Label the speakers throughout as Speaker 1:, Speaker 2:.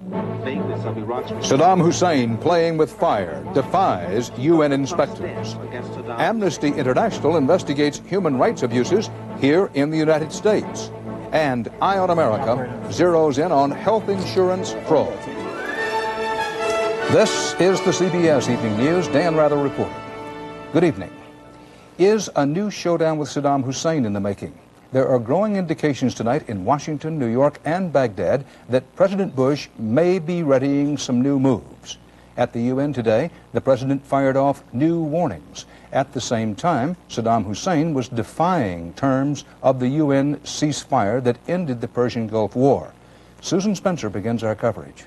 Speaker 1: Saddam Hussein playing with fire defies UN inspectors. Amnesty International investigates human rights abuses here in the United States. And Eye on America zeroes in on health insurance fraud. This is the CBS Evening News. Dan Rather reporting. Good evening. Is a new showdown with Saddam Hussein in the making? There are growing indications tonight in Washington, New York, and Baghdad that President Bush may be readying some new moves. At the UN today, the president fired off new warnings. At the same time, Saddam Hussein was defying terms of the UN ceasefire that ended the Persian Gulf War. Susan Spencer begins our coverage.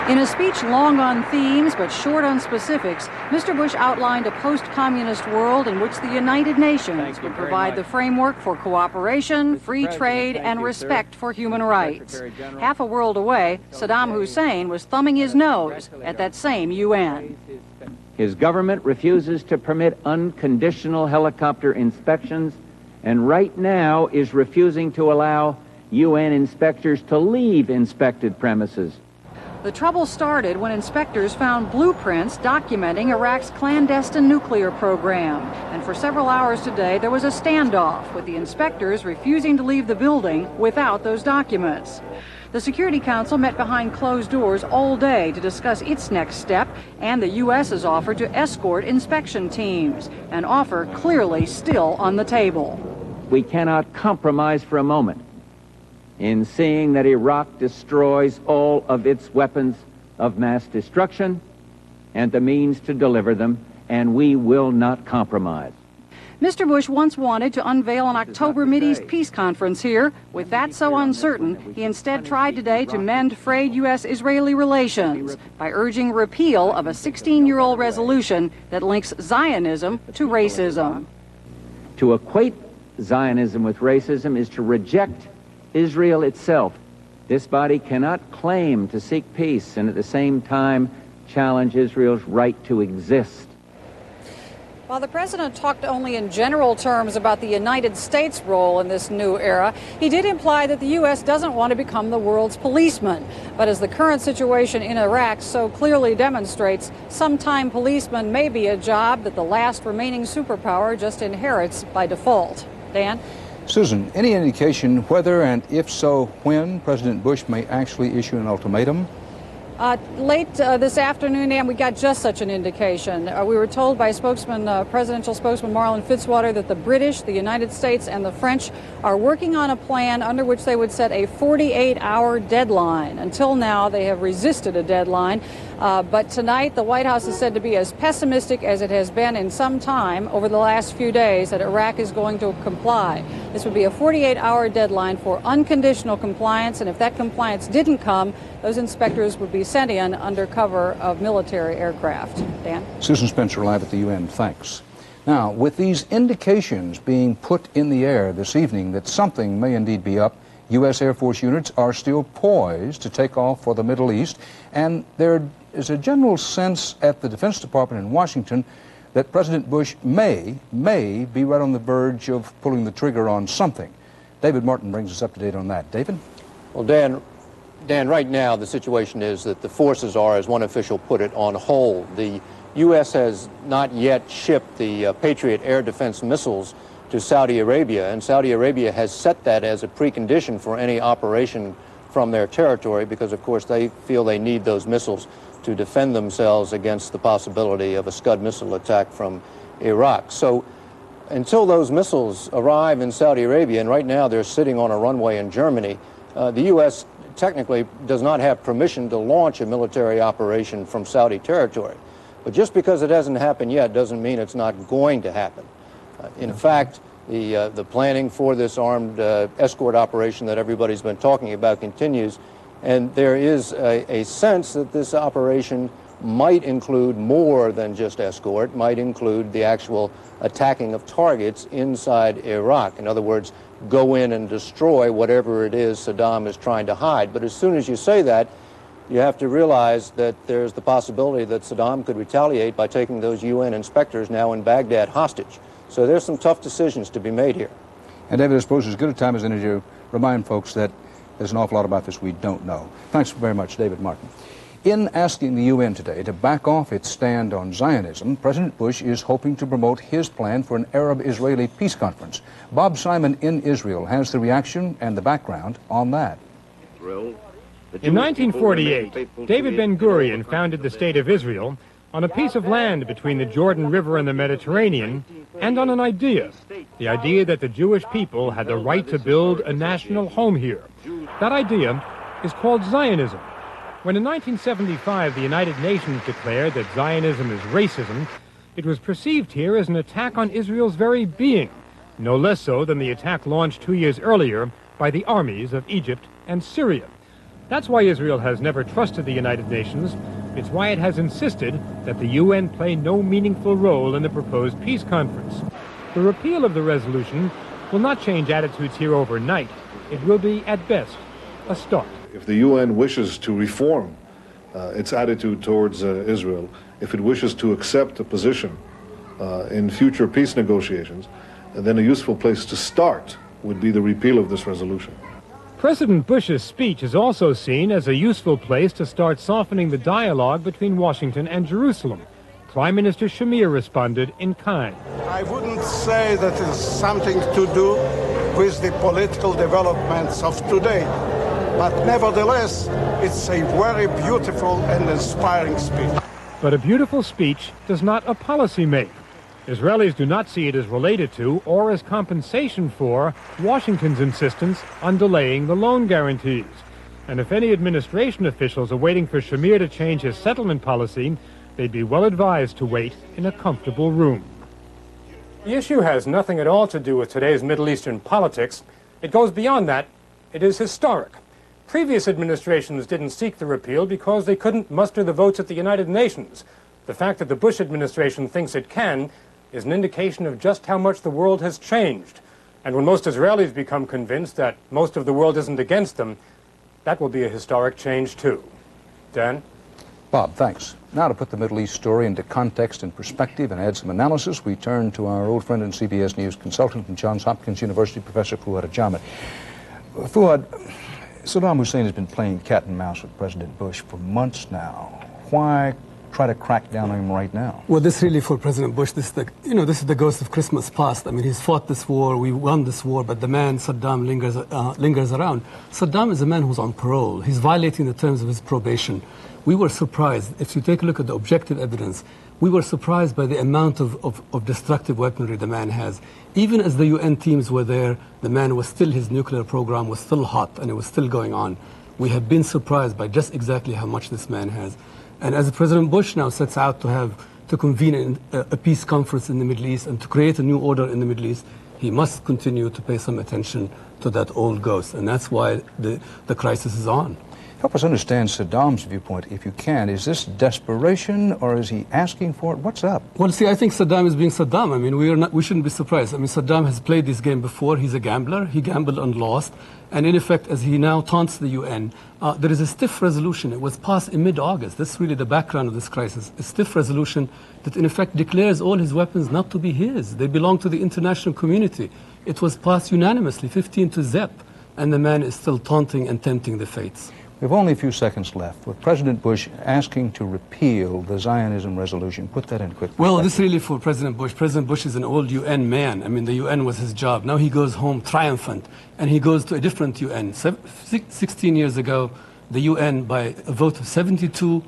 Speaker 2: In a speech long on themes but short on specifics, Mr. Bush outlined a post-communist world in which the United Nations would provide the framework for cooperation, free trade, and respect for human rights. Half a world away, Saddam Hussein was thumbing his nose at that same UN.
Speaker 3: His government refuses to permit unconditional helicopter inspections, and right now is refusing to allow UN inspectors to leave inspected premises.
Speaker 2: The trouble started when inspectors found blueprints documenting Iraq's clandestine nuclear program. And for several hours today, there was a standoff, with the inspectors refusing to leave the building without those documents. The Security Council met behind closed doors all day to discuss its next step and the U.S.'s offer to escort inspection teams, an offer clearly still on the table.
Speaker 3: We cannot compromise for a moment in seeing that Iraq destroys all of its weapons of mass destruction and the means to deliver them, and we will not compromise.
Speaker 2: Mr. Bush once wanted to unveil an October Mideast peace conference here. With that so uncertain, he instead tried today to mend frayed U.S.-Israeli relations by urging repeal of a 16-year-old resolution that links Zionism to racism.
Speaker 3: To equate Zionism with racism is to reject Israel itself. This body cannot claim to seek peace and at the same time challenge Israel's right to exist.
Speaker 2: While the president talked only in general terms about the United States' role in this new era, he did imply that the U.S. doesn't want to become the world's policeman. But as the current situation in Iraq so clearly demonstrates, sometime policeman may be a job that the last remaining superpower just inherits by default. Dan?
Speaker 1: Susan, any indication whether and if so when President Bush may actually issue an ultimatum?
Speaker 2: Late this afternoon, Dan, we got just such an indication. We were told by presidential spokesman Marlon Fitzwater that the British, the United States, and the French are working on a plan under which they would set a 48-hour deadline. Until now, they have resisted a deadline. But tonight, the White House is said to be as pessimistic as it has been in some time over the last few days that Iraq is going to comply. This would be a 48-hour deadline for unconditional compliance, and if that compliance didn't come, those inspectors would be sent in under cover of military aircraft. Dan?
Speaker 1: Susan Spencer, live at the UN. Thanks. Now, with these indications being put in the air this evening that something may indeed be up, U.S. Air Force units are still poised to take off for the Middle East, and there is a general sense at the Defense Department in Washington that President Bush may be right on the verge of pulling the trigger on something. David Martin brings us up to date on that. David?
Speaker 4: Well, Dan, right now the situation is that the forces are, as one official put it, on hold. The U.S. has not yet shipped the Patriot air defense missiles to Saudi Arabia, and Saudi Arabia has set that as a precondition for any operation from their territory because, of course, they feel they need those missiles to defend themselves against the possibility of a Scud missile attack from Iraq. So until those missiles arrive in Saudi Arabia, and right now they're sitting on a runway in Germany, the U.S. technically does not have permission to launch a military operation from Saudi territory. But just because it hasn't happened yet doesn't mean it's not going to happen. In fact, the planning for this armed escort operation that everybody's been talking about continues, and there is a sense that this operation might include more than just escort, might include the actual attacking of targets inside Iraq. In other words, go in and destroy whatever it is Saddam is trying to hide. But as soon as you say that, you have to realize that there's the possibility that Saddam could retaliate by taking those UN inspectors now in Baghdad hostage. So there's some tough decisions to be made here.
Speaker 1: And David, I suppose as good a time as any to remind folks that There's an awful lot about this we don't know. Thanks very much, David Martin. In asking the UN today to back off its stand on Zionism, President Bush is hoping to promote his plan for an Arab-Israeli peace conference. Bob Simon in Israel has the reaction and the background on that.
Speaker 5: In 1948, David Ben-Gurion founded the State of Israel on a piece of land between the Jordan River and the Mediterranean, and on an idea, the idea that the Jewish people had the right to build a national home here. That idea is called Zionism. When in 1975 the United Nations declared that Zionism is racism, it was perceived here as an attack on Israel's very being, no less so than the attack launched 2 years earlier by the armies of Egypt and Syria. That's why Israel has never trusted the United Nations. It's why it has insisted that the UN play no meaningful role in the proposed peace conference. The repeal of the resolution will not change attitudes here overnight. It will be, at best, a start.
Speaker 6: If the UN wishes to reform its attitude towards Israel, if it wishes to accept a position in future peace negotiations, then a useful place to start would be the repeal of this resolution.
Speaker 5: President Bush's speech is also seen as a useful place to start softening the dialogue between Washington and Jerusalem. Prime Minister Shamir responded in kind.
Speaker 7: I wouldn't say that it's something to do with the political developments of today, but nevertheless, it's a very beautiful and inspiring speech.
Speaker 5: But a beautiful speech does not a policy make. Israelis do not see it as related to or as compensation for Washington's insistence on delaying the loan guarantees. And if any administration officials are waiting for Shamir to change his settlement policy, they'd be well advised to wait in a comfortable room. The issue has nothing at all to do with today's Middle Eastern politics. It goes beyond that. It is historic. Previous administrations didn't seek the repeal because they couldn't muster the votes at the United Nations. The fact that the Bush administration thinks it can is an indication of just how much the world has changed. And when most Israelis become convinced that most of the world isn't against them, that will be a historic change too. Dan?
Speaker 1: Bob, thanks. Now to put the Middle East story into context and perspective and add some analysis, we turn to our old friend and CBS News consultant from Johns Hopkins University, Professor Fuad Ajami. Fuad, Saddam Hussein has been playing cat and mouse with President Bush for months now. Why try to crack down on him right now?
Speaker 8: Well, this really for President Bush, this is the ghost of Christmas past. I mean, he's fought this war, we won this war, but the man Saddam lingers around. Saddam is a man who's on parole. He's violating the terms of his probation. We were surprised. If you take a look at the objective evidence, we were surprised by the amount of destructive weaponry the man has. Even as the UN teams were there, the man was still, his nuclear program was still hot and it was still going on. We have been surprised by just exactly how much this man has. And as President Bush now sets out to convene a peace conference in the Middle East and to create a new order in the Middle East, he must continue to pay some attention to that old ghost. And that's why the crisis is on.
Speaker 1: Help us understand Saddam's viewpoint, if you can. Is this desperation, or is he asking for it? What's up?
Speaker 8: Well, see, I think Saddam is being Saddam. I mean, we shouldn't be surprised. I mean, Saddam has played this game before. He's a gambler. He gambled and lost. And in effect, as he now taunts the UN, there is a stiff resolution. It was passed in mid-August. This is really the background of this crisis. A stiff resolution that, in effect, declares all his weapons not to be his. They belong to the international community. It was passed unanimously, 15-0, and the man is still taunting and tempting the fates.
Speaker 1: We have only a few seconds left. With President Bush asking to repeal the Zionism resolution, put that in quick perspective.
Speaker 8: Well, this really for President Bush. President Bush is an old UN man. I mean, the UN was his job. Now he goes home triumphant, and he goes to a different UN. 16 years ago, the UN, by a vote of 72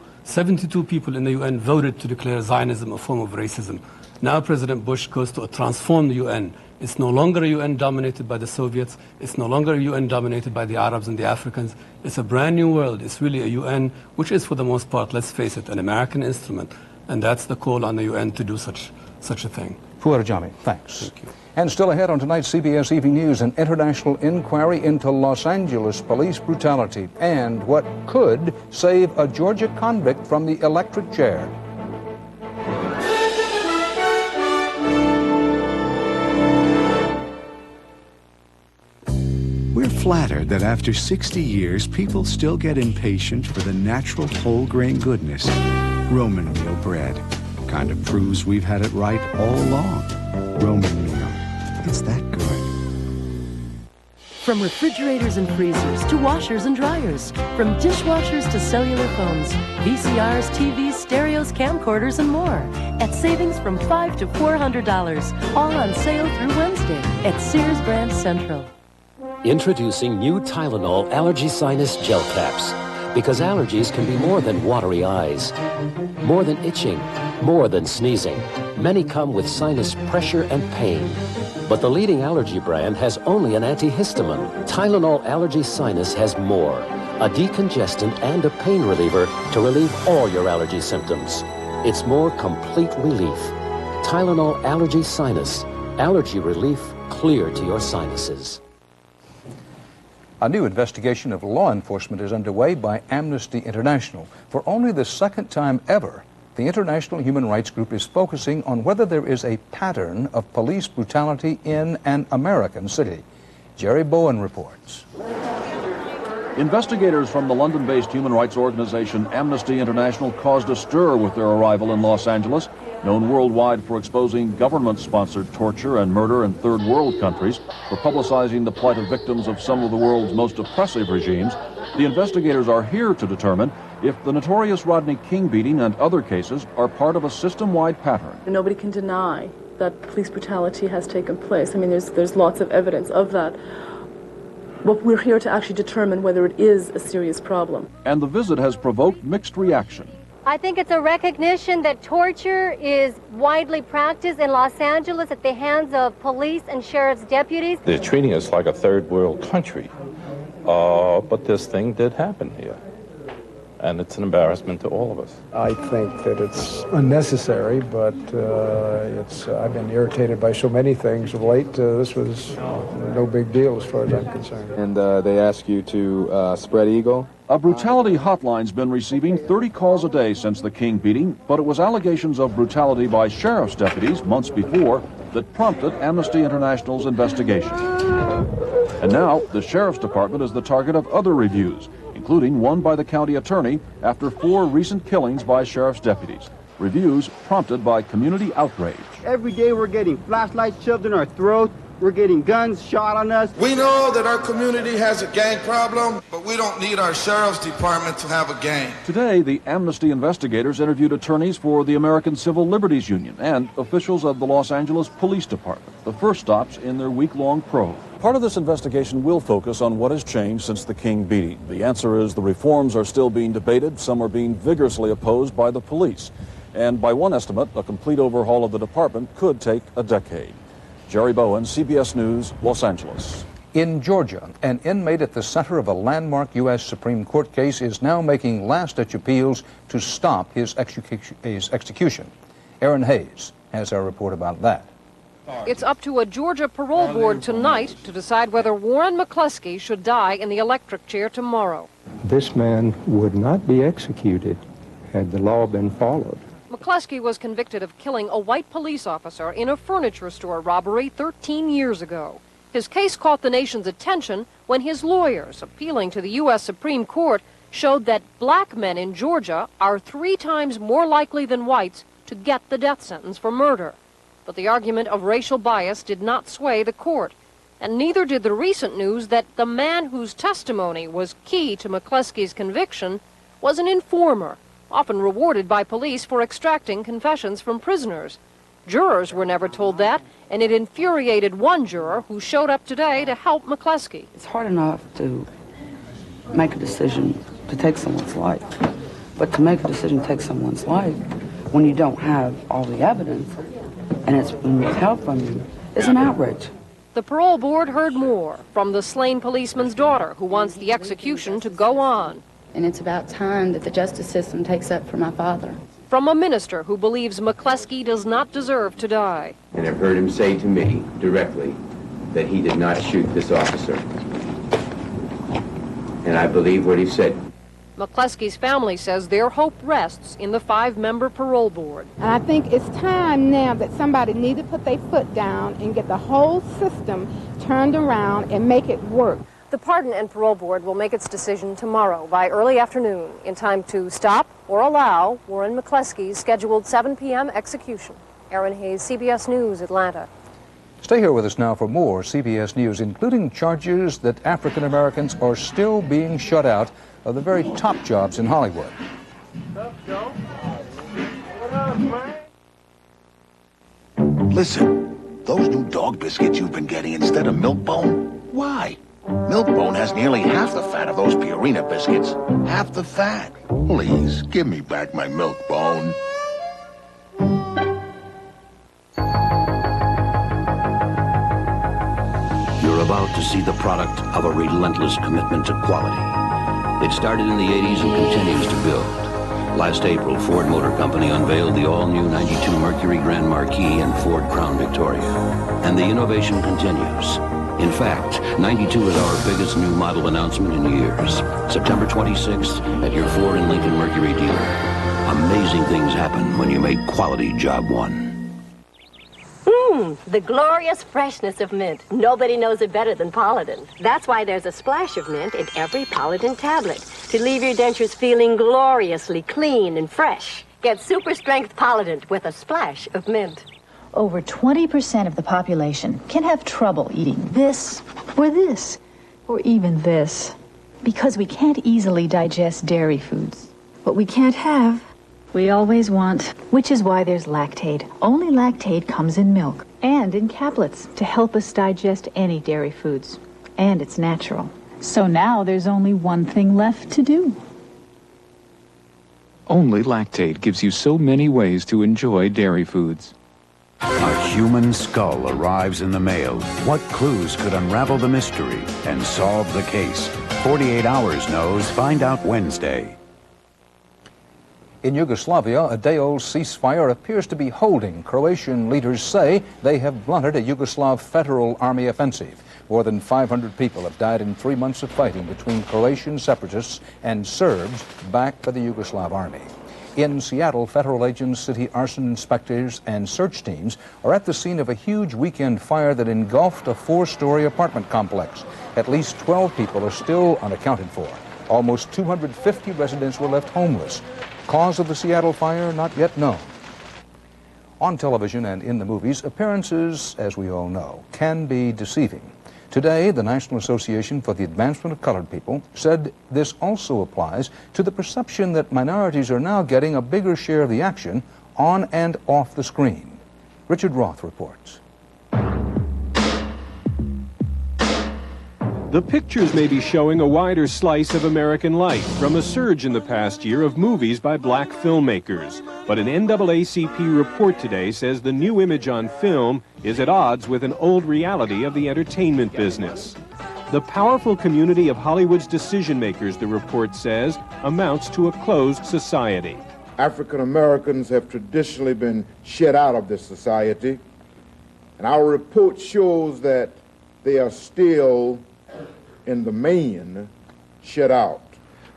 Speaker 8: people in the UN voted to declare Zionism a form of racism. Now President Bush goes to a transformed UN. It's no longer a UN dominated by the Soviets. It's no longer a UN dominated by the Arabs and the Africans. It's a brand new world. It's really a UN, which is for the most part, let's face it, an American instrument. And that's the call on the UN to do such a thing.
Speaker 1: Fuad Ajami, thanks.
Speaker 8: Thank you.
Speaker 1: And still ahead on tonight's CBS Evening News, an international inquiry into Los Angeles police brutality and what could save a Georgia convict from the electric chair.
Speaker 9: We're flattered that after 60 years, people still get impatient for the natural whole grain goodness. Roman meal bread. Kind of proves we've had it right all along. Roman meal. It's that good.
Speaker 10: From refrigerators and freezers to washers and dryers, from dishwashers to cellular phones, VCRs, TVs, stereos, camcorders, and more. At savings from $500 to $400, all on sale through Wednesday at Sears Brand Central.
Speaker 11: Introducing new Tylenol Allergy Sinus Gel Caps. Because allergies can be more than watery eyes, more than itching, more than sneezing. Many come with sinus pressure and pain. But the leading allergy brand has only an antihistamine. Tylenol Allergy Sinus has more. A decongestant and a pain reliever to relieve all your allergy symptoms. It's more complete relief. Tylenol Allergy Sinus. Allergy relief clear to your sinuses.
Speaker 1: A new investigation of law enforcement is underway by Amnesty International. For only the second time ever, the international human rights group is focusing on whether there is a pattern of police brutality in an American city. Jerry Bowen reports.
Speaker 12: Investigators from the London-based human rights organization Amnesty International caused a stir with their arrival in Los Angeles, known worldwide for exposing government-sponsored torture and murder in third world countries, for publicizing the plight of victims of some of the world's most oppressive regimes. The investigators are here to determine if the notorious Rodney King beating and other cases are part of a system-wide pattern.
Speaker 13: Nobody can deny that police brutality has taken place. I mean, there's lots of evidence of that. But we're here to actually determine whether it is a serious problem.
Speaker 12: And the visit has provoked mixed reaction.
Speaker 14: I think it's a recognition that torture is widely practiced in Los Angeles at the hands of police and sheriff's deputies.
Speaker 15: They're treating us like a third world country. But this thing did happen here. And it's an embarrassment to all of us.
Speaker 16: I think that it's unnecessary, but I've been irritated by so many things of late. This was no big deal as far as I'm concerned.
Speaker 17: And they ask you to spread eagle?
Speaker 12: A brutality hotline's been receiving 30 calls a day since the King beating, but it was allegations of brutality by sheriff's deputies months before that prompted Amnesty International's investigation. And now, the sheriff's department is the target of other reviews, including one by the county attorney after 4 recent killings by sheriff's deputies. Reviews prompted by community outrage.
Speaker 18: Every day we're getting flashlights shoved in our throats. We're getting guns shot on us.
Speaker 19: We know that our community has a gang problem, but we don't need our sheriff's department to have a gang.
Speaker 12: Today, the Amnesty investigators interviewed attorneys for the American Civil Liberties Union and officials of the Los Angeles Police Department, the first stops in their week-long probe. Part of this investigation will focus on what has changed since the King beating. The answer is the reforms are still being debated. Some are being vigorously opposed by the police. And by one estimate, a complete overhaul of the department could take a decade. Jerry Bowen, CBS News, Los Angeles.
Speaker 1: In Georgia, an inmate at the center of a landmark U.S. Supreme Court case is now making last-ditch appeals to stop his execution. Aaron Hayes has our report about that.
Speaker 20: It's up to a Georgia parole board tonight to decide whether Warren McCluskey should die in the electric chair tomorrow.
Speaker 21: This man would not be executed had the law been followed.
Speaker 20: McCluskey was convicted of killing a white police officer in a furniture store robbery 13 years ago. His case caught the nation's attention when his lawyers, appealing to the U.S. Supreme Court, showed that black men in Georgia are 3 times more likely than whites to get the death sentence for murder. But the argument of racial bias did not sway the court, and neither did the recent news that the man whose testimony was key to McCluskey's conviction was an informer, often rewarded by police for extracting confessions from prisoners. Jurors were never told that, and it infuriated one juror who showed up today to help McCluskey.
Speaker 22: It's hard enough to make a decision to take someone's life, but to make a decision to take someone's life when you don't have all the evidence and it's been withheld from you is an outrage.
Speaker 20: The parole board heard more from the slain policeman's daughter, who wants the execution to go on.
Speaker 23: And it's about time that the justice system takes up for my father.
Speaker 20: From a minister who believes McCluskey does not deserve to die.
Speaker 24: And I've heard him say to me directly that he did not shoot this officer. And I believe what he said.
Speaker 20: McCluskey's family says their hope rests in the 5-member parole board.
Speaker 25: And I think it's time now that somebody needs to put their foot down and get the whole system turned around and make it work.
Speaker 20: The Pardon and Parole Board will make its decision tomorrow by early afternoon in time to stop or allow Warren McCluskey's scheduled 7 p.m. execution. Aaron Hayes, CBS News, Atlanta.
Speaker 1: Stay here with us now for more CBS News, including charges that African Americans are still being shut out of the very top jobs in Hollywood.
Speaker 2: Listen, those new dog biscuits you've been getting instead of Milk-Bone, why? Milk-Bone has nearly half the fat of those Purina biscuits. Half the fat. Please, give me back my Milk-Bone.
Speaker 3: You're about to see the product of a relentless commitment to quality. It started in the 80s and continues to build. Last April, Ford Motor Company unveiled the all-new 92 Mercury Grand Marquis and Ford Crown Victoria. And the innovation continues. In fact, 92 is our biggest new model announcement in years. September 26th at your Ford and Lincoln Mercury dealer. Amazing things happen when you make quality job one.
Speaker 4: The glorious freshness of mint. Nobody knows it better than Polident. That's why there's a splash of mint in every Polident tablet to leave your dentures feeling gloriously clean and fresh. Get super strength Polident with a splash of mint.
Speaker 6: Over 20% of the population can have trouble eating this, or even this, because we can't easily digest dairy foods. What we can't have, we always want, which is why there's Lactaid. Only Lactaid comes in milk and in caplets to help us digest any dairy foods. And it's natural. So now there's only one thing left to do.
Speaker 7: Only Lactaid gives you so many ways to enjoy dairy foods.
Speaker 9: A human skull arrives in the mail. What clues could unravel the mystery and solve the case? 48 Hours knows. Find out Wednesday.
Speaker 1: In Yugoslavia, a day-old ceasefire appears to be holding. Croatian leaders say they have blunted a Yugoslav Federal Army offensive. More than 500 people have died in 3 months of fighting between Croatian separatists and Serbs backed by the Yugoslav Army. In Seattle, federal agents, city arson inspectors, and search teams are at the scene of a huge weekend fire that engulfed a 4-story apartment complex. At least 12 people are still unaccounted for. Almost 250 residents were left homeless. Cause of the Seattle fire not yet known. On television and in the movies, appearances, as we all know, can be deceiving. Today, the National Association for the Advancement of Colored People said this also applies to the perception that minorities are now getting a bigger share of the action on and off the screen. Richard Roth reports.
Speaker 26: The pictures may be showing a wider slice of American life from a surge in the past year of movies by black filmmakers. But an NAACP report today says the new image on film is at odds with an old reality of the entertainment business. The powerful community of Hollywood's decision makers, the report says, amounts to a closed society.
Speaker 27: African Americans have traditionally been shut out of this society, and our report shows that they are still in the main, shut out.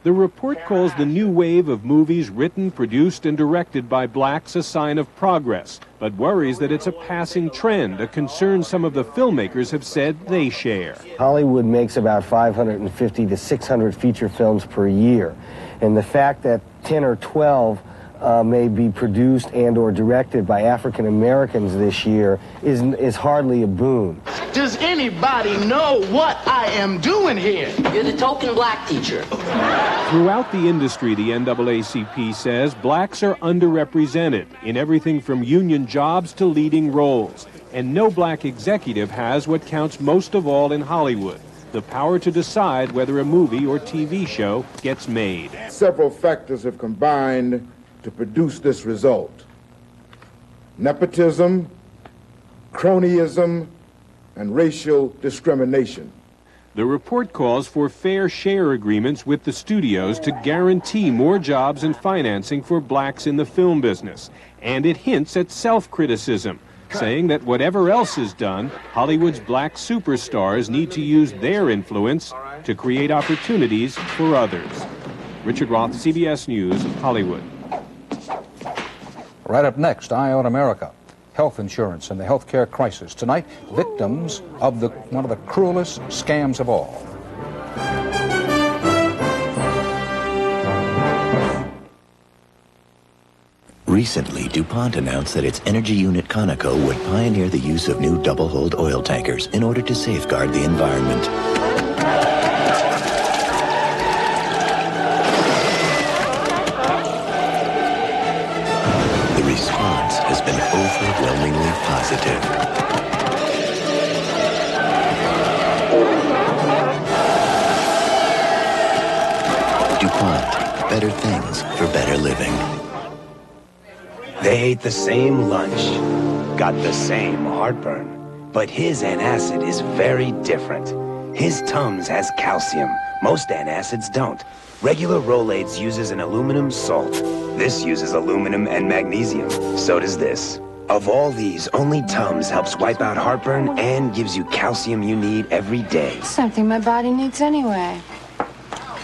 Speaker 26: The report calls the new wave of movies written, produced, and directed by blacks a sign of progress, but worries that it's a passing trend, a concern some of the filmmakers have said they share.
Speaker 28: Hollywood makes about 550 to 600 feature films per year, and the fact that 10 or 12 may be produced and or directed by African Americans this year is hardly a boon.
Speaker 29: Does anybody know what I am doing here? You're the token black teacher.
Speaker 26: Throughout the industry, the NAACP says blacks are underrepresented in everything from union jobs to leading roles. And no black executive has what counts most of all in Hollywood: the power to decide whether a movie or TV show gets made.
Speaker 27: Several factors have combined to produce this result: nepotism, cronyism, and racial discrimination.
Speaker 26: The report calls for fair share agreements with the studios to guarantee more jobs and financing for blacks in the film business. And it hints at self-criticism, saying that whatever else is done, Hollywood's black superstars need to use their influence to create opportunities for others. Richard Roth, CBS News, Hollywood.
Speaker 1: Right up next, Eye on America. Health insurance and the healthcare crisis. Tonight, victims of one of the cruelest scams of all.
Speaker 5: Recently, DuPont announced that its energy unit Conoco would pioneer the use of new double-hulled oil tankers in order to safeguard the environment. The response has been overwhelmingly positive. DuPont, better things for better living.
Speaker 8: They ate the same lunch, got the same heartburn, but his antacid is very different. His Tums has calcium. Most antacids don't. Regular Rolaids uses an aluminum salt. This uses aluminum and magnesium. So does this. Of all these, only Tums helps wipe out heartburn and gives you calcium you need every day.
Speaker 10: Something my body needs anyway.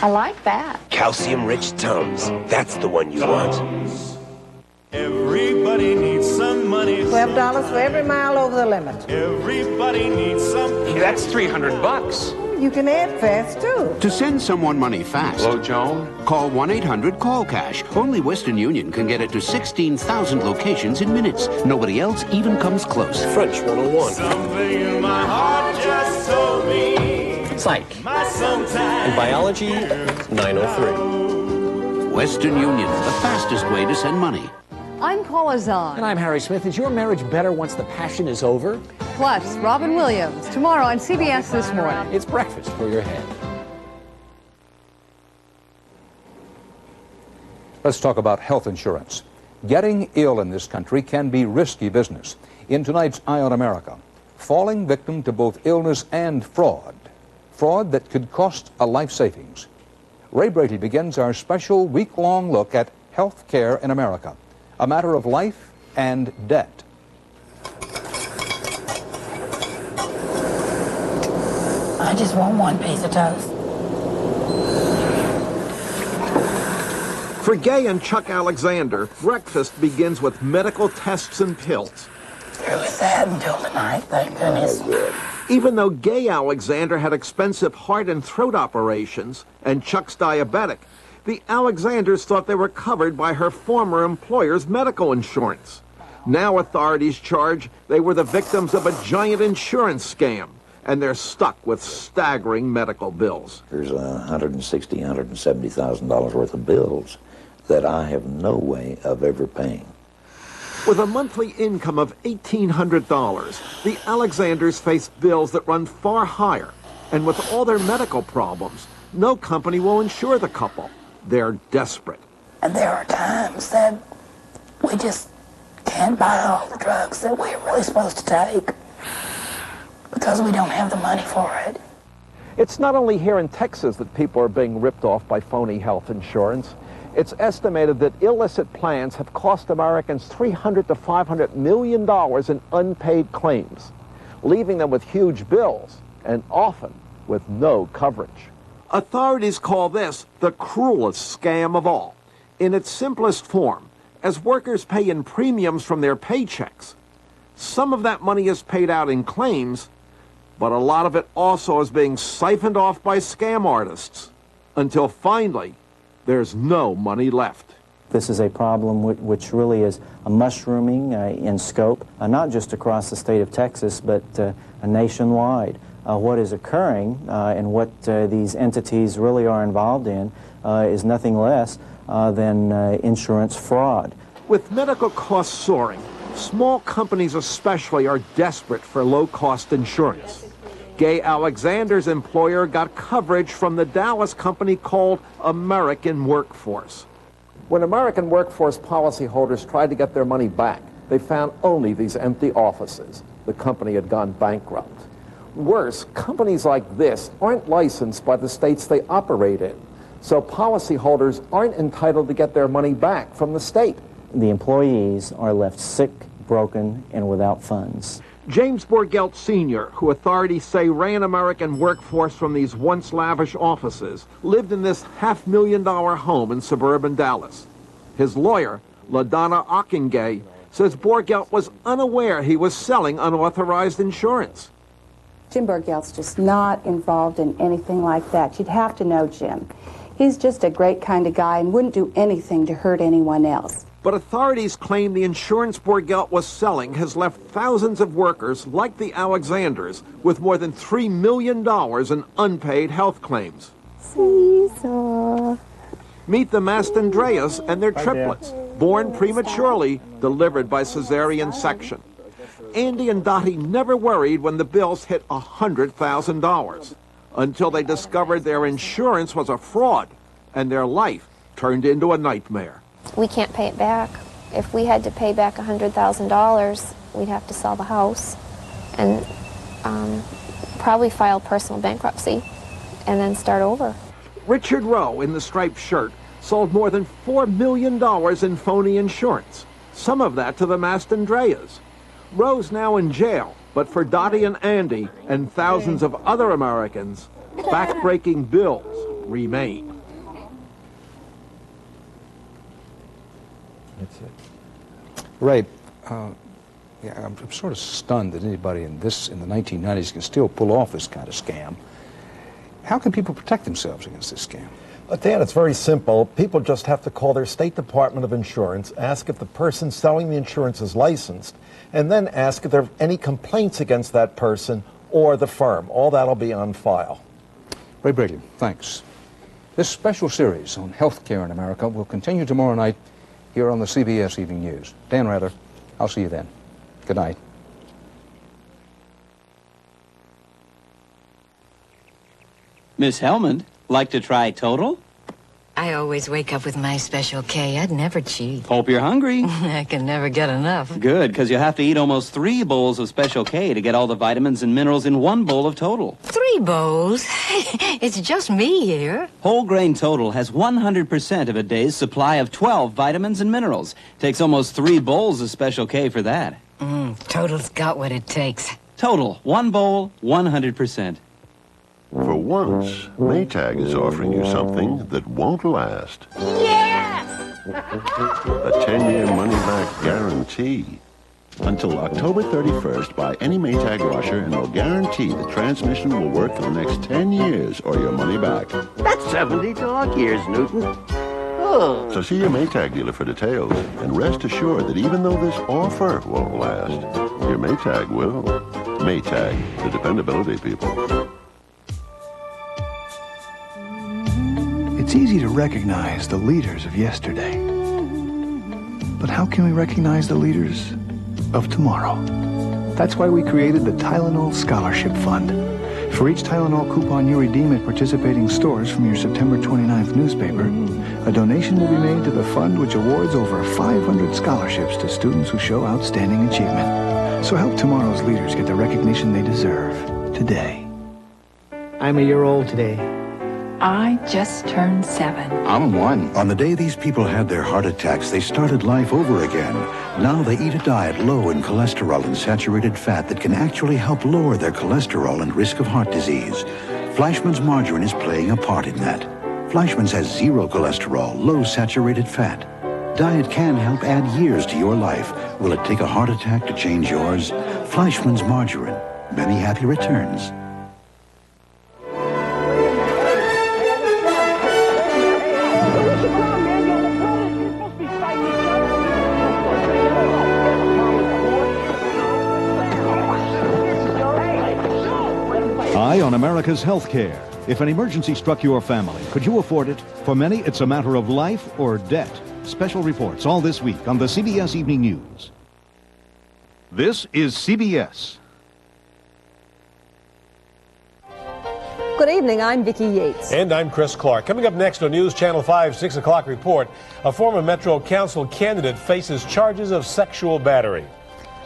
Speaker 10: I like that.
Speaker 8: Calcium-rich Tums. That's the one you want.
Speaker 11: Everybody needs some money.
Speaker 13: $12 for every mile over the limit.
Speaker 11: Everybody needs some. That's $300.
Speaker 13: You can add fast, too.
Speaker 14: To send someone money fast.
Speaker 11: Hello, Joan?
Speaker 14: Call 1-800-CALL-CASH. Only Western Union can get it to 16,000 locations in minutes. Nobody else even comes close.
Speaker 11: French 101. Something in my heart just told me.
Speaker 15: Psych. And biology, 903.
Speaker 14: Western Union, the fastest way to send money.
Speaker 16: I'm Paula Zahn.
Speaker 17: And I'm Harry Smith. Is your marriage better once the passion is over?
Speaker 16: Plus, Robin Williams, tomorrow on CBS This Morning.
Speaker 17: It's breakfast for your head.
Speaker 1: Let's talk about health insurance. Getting ill in this country can be risky business. In tonight's Eye on America, falling victim to both illness and fraud. Fraud that could cost a life savings. Ray Brady begins our special week-long look at health care in America. A matter of life and debt.
Speaker 30: I just want one piece of toast.
Speaker 31: For Gay and Chuck Alexander, breakfast begins with medical tests and pills.
Speaker 30: Through with that until tonight, thank goodness.
Speaker 31: Even though Gay Alexander had expensive heart and throat operations, and Chuck's diabetic, the Alexanders thought they were covered by her former employer's medical insurance. Now authorities charge they were the victims of a giant insurance scam, and they're stuck with staggering medical bills.
Speaker 32: There's $160,000, $170,000 worth of bills that I have no way of ever paying.
Speaker 31: With a monthly income of $1,800, the Alexanders face bills that run far higher, and with all their medical problems, no company will insure the couple. They're desperate.
Speaker 30: And there are times that we just can't buy all the drugs that we're really supposed to take because we don't have the money for it.
Speaker 31: It's not only here in Texas that people are being ripped off by phony health insurance. It's estimated that illicit plans have cost Americans $300 to $500 million in unpaid claims, leaving them with huge bills and often with no coverage. Authorities call this the cruelest scam of all. In its simplest form, as workers pay in premiums from their paychecks, some of that money is paid out in claims, but a lot of it also is being siphoned off by scam artists, until finally, there's no money left.
Speaker 33: This is a problem which really is mushrooming in scope, not just across the state of Texas, but nationwide. What is occurring and what these entities really are involved in is nothing less than insurance fraud.
Speaker 31: With medical costs soaring, small companies especially are desperate for low-cost insurance. Gay Alexander's employer got coverage from the Dallas company called American Workforce. When American Workforce policyholders tried to get their money back, they found only these empty offices. The company had gone bankrupt. Worse, companies like this aren't licensed by the states they operate in, so policyholders aren't entitled to get their money back from the state.
Speaker 33: The employees are left sick, broken, and without funds.
Speaker 31: James Borgelt Sr., who authorities say ran American Workforce from these once lavish offices, lived in this $500,000 home in suburban Dallas. His lawyer, LaDonna Ockingay, says Borgelt was unaware he was selling unauthorized insurance.
Speaker 34: Jim Borgelt's just not involved in anything like that. You'd have to know Jim. He's just a great kind of guy and wouldn't do anything to hurt anyone else.
Speaker 31: But authorities claim the insurance Borgelt was selling has left thousands of workers, like the Alexanders, with more than $3 million in unpaid health claims.
Speaker 2: Seesaw.
Speaker 31: Meet the Mastandreas and their triplets, born prematurely, delivered by cesarean section. Andy and Dottie never worried when the bills hit $100,000, until they discovered their insurance was a fraud, and their life turned into a nightmare.
Speaker 3: We can't pay it back. If we had to pay back $100,000, we'd have to sell the house and probably file personal bankruptcy and then start over.
Speaker 31: Richard Rowe, in the striped shirt, sold more than $4 million in phony insurance, some of that to the Mastandreas. Rowe's now in jail, but for Dottie and Andy and thousands of other Americans, back-breaking bills remain.
Speaker 1: That's it. Ray, yeah, I'm sort of stunned that anybody in the 1990s can still pull off this kind of scam. How can people protect themselves against this scam?
Speaker 4: Dan, it's very simple. People just have to call their State Department of Insurance, ask if the person selling the insurance is licensed, and then ask if there are any complaints against that person or the firm. All that'll be on file.
Speaker 1: Ray Brady, thanks. This special series on health care in America will continue tomorrow night here on the CBS Evening News. Dan Rather, I'll see you then. Good night.
Speaker 6: Miss Hellman, like to try Total?
Speaker 7: I always wake up with my Special K. I'd never cheat.
Speaker 6: Hope you're hungry.
Speaker 7: I can never get enough.
Speaker 6: Good, because you have to eat almost 3 bowls of Special K to get all the vitamins and minerals in 1 bowl of Total.
Speaker 7: 3 bowls? It's just me here.
Speaker 6: Whole Grain Total has 100% of a day's supply of 12 vitamins and minerals. Takes almost 3 bowls of Special K for that.
Speaker 7: Total's got what it takes.
Speaker 6: Total, 1 bowl, 100%.
Speaker 12: For once, Maytag is offering you something that won't last.
Speaker 29: Yes!
Speaker 12: A 10-year money-back guarantee. Until October 31st, buy any Maytag washer and they'll guarantee the transmission will work for the next 10 years or your money back.
Speaker 29: That's 70 dog years, Newton. Oh.
Speaker 12: So see your Maytag dealer for details, and rest assured that even though this offer won't last, your Maytag will. Maytag, the dependability people.
Speaker 9: It's easy to recognize the leaders of yesterday. But how can we recognize the leaders of tomorrow? That's why we created the Tylenol Scholarship Fund. For each Tylenol coupon you redeem at participating stores from your September 29th newspaper, a donation will be made to the fund, which awards over 500 scholarships to students who show outstanding achievement. So help tomorrow's leaders get the recognition they deserve today.
Speaker 18: I'm a year old today.
Speaker 19: I just turned 7.
Speaker 20: I'm 1. On the day these people had their heart attacks, they started life over again. Now they eat a diet low in cholesterol and saturated fat that can actually help lower their cholesterol and risk of heart disease. Fleischmann's margarine is playing a part in that. Fleischmann's has 0 cholesterol, low saturated fat. Diet can help add years to your life. Will it take a heart attack to change yours? Fleischmann's margarine. Many happy returns.
Speaker 21: Eye on America's health care. If an emergency struck your family, could you afford it? For many, it's a matter of life or debt. Special reports all this week on the CBS Evening News. This is CBS.
Speaker 22: Good evening, I'm Vicki Yates.
Speaker 23: And I'm Chris Clark. Coming up next on News Channel 5, 6 o'clock report, a former Metro Council candidate faces charges of sexual battery.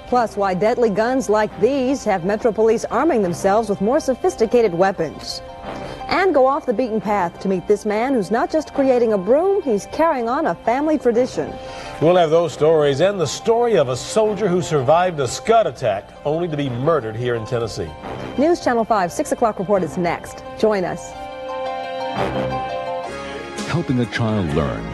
Speaker 22: Plus, why deadly guns like these have Metro Police arming themselves with more sophisticated weapons. And go off the beaten path to meet this man who's not just creating a broom, he's carrying on a family tradition.
Speaker 23: We'll have those stories and the story of a soldier who survived a Scud attack only to be murdered here in Tennessee.
Speaker 22: News Channel 5, 6 o'clock report is next. Join us.
Speaker 24: Helping a child learn